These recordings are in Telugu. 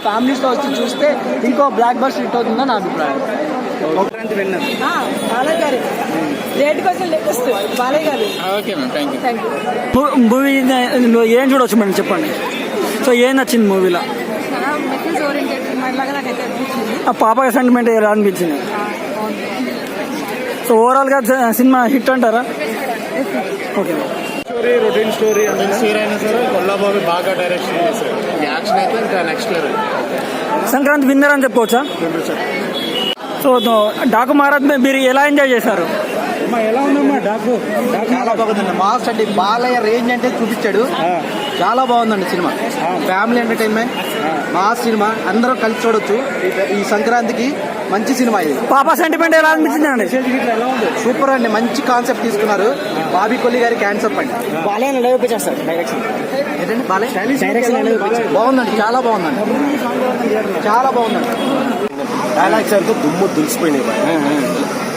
ఫ్యామిలీస్తో వచ్చి చూస్తే ఇంకో బ్లాక్ బస్టర్ హిట్ అవుతుందని నా అభిప్రాయం. బాలయ్య గారు రేట్ కోసం లేటెస్ట్ బాలయ్య గారు. Okay ma'am, thank you. Movie ఏం చూడవచ్చు మేడం చెప్పండి. సో ఏం నచ్చింది మూవీలో? మెసేజ్ ఓరియంటెడ్ లాగా నాకైతే అనిపించింది. ఆ పాప సెంటిమెంట్ ఎలా అనిపించింది? సో ఓవరాల్గా సినిమా హిట్ అంటారా? ఓకే. స్టోరీ రొటీన్ స్టోరీ అయినా సరే కొల్లాబాబు బాగా డైరెక్షన్ చేశారు. యాక్షన్ అయితే ఇంకా నెక్స్ట్ లెవెల్. సంక్రాంతి విన్నర్ అని చెప్పుకోవచ్చా? సో డాకు మహారాజ్ మీరు ఎలా ఎంజాయ్ చేశారు? ఎలా ఉందమ్మా డాకు? చాలా బాగుందండి. మాస్ అంటే బాలయ్య రేంజ్ అంటే చూపించాడు. చాలా బాగుందండి cinema. Family entertainment, mass cinema, అందరూ కలిసి చూడొచ్చు. ఈ సంక్రాంతికి మంచి సినిమా ఇది. పాప సెంటిమెంట్ ఎలా అనిపించింది అండి? సూపర్ అండి, మంచి కాన్సెప్ట్ తీసుకున్నారు. బాబీ కొల్లి గారి క్యాన్సర్ పండి బాలయ్య చూపించేస్తారు డైరెక్షన్. ఏంటండి బాలయ్య డైరెక్షన్ బాగుందండి, చాలా బాగుందండి, చాలా బాగుందండి. డైలాగ్స్ అయితే దుమ్ము దులిసిపోయినాయి.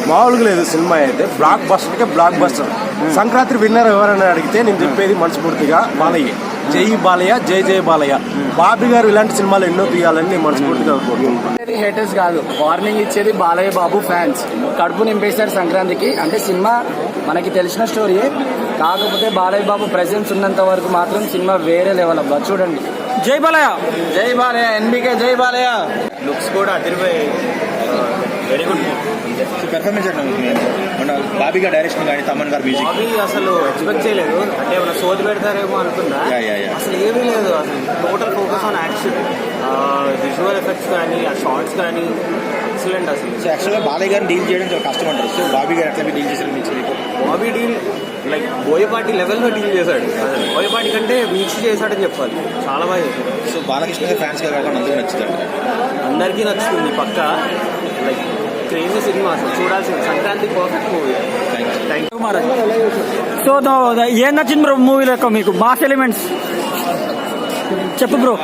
మామూలుగా లేదు సినిమా అయితే. Block buster. సంక్రాంతి విన్నర్ ఎవరైనా అడిగితే నేను చెప్పేది మనస్ఫూర్తిగా బాలయ్య. జై బాలయ్య, జై జై బాలయ్య. బాబీ గారు ఇలాంటి సినిమాలు ఎన్నో తీయాలని నేను మనస్ఫూర్తిగా కోరుకుంటున్నాను. హేటర్స్ కాదు, వార్నింగ్ ఇచ్చేది బాలయ్య బాబు ఫ్యాన్స్. కడుపు నింపేశారు సంక్రాంతికి. అంటే సినిమా మనకి తెలిసిన స్టోరీయే, కాకపోతే బాలయ్య బాబు ప్రెజెన్స్ ఉన్నంత వరకు మాత్రం సినిమా వేరే లెవెల్ అబ్బా. చూడండి. జై బాలయ్య, జై బాలయ్య, ఎన్బికే జై బాలయ్య. లుక్స్ కూడా అదిరిపోయి వెరీ గుడ్ పెర్ఫార్మెన్స్. మన బాబీ గారి డైరెక్షన్ కానీ తమన్ గారి మ్యూజిక్ బాబీ అసలు ఎక్స్పెక్ట్ చేయలేదు. అంటే ఏమైనా సోది పెడతారేమో అనుకున్నా, అసలు ఏమీ లేదు. అసలు total focus on action, visual effects కానీ, ఆ షార్ట్స్ కానీ ఎక్సలెంట్ అసలు. సో యాక్చువల్గా బాలయ్య గారిని డీల్ చేయడం చాలా కష్టం అంటారు. సో బాబీ గారు ఎట్లా డీల్ చేశారు మీకు? బాబీ డీల్ లైక్ బోయపాటి లెవెల్లో డీల్ చేశాడు. బోయపాటి కంటే మిక్స్ చేశాడని చెప్పాలి. చాలా బాగా చేశాడు. సో బాలకృష్ణ గారి ఫ్యాన్స్ గా కాకుండా అందరూ నచ్చుతారు, అందరికీ నచ్చుతుంది పక్కా. లైక్ క్రేజీ సినిమా, అసలు చూడాల్సింది. Sankranti perfect movie. Thank you. So ఏం నచ్చింది బ్రో మూవీలో మీకు? మాస్ ఎలిమెంట్స్ చెప్పు బ్రో.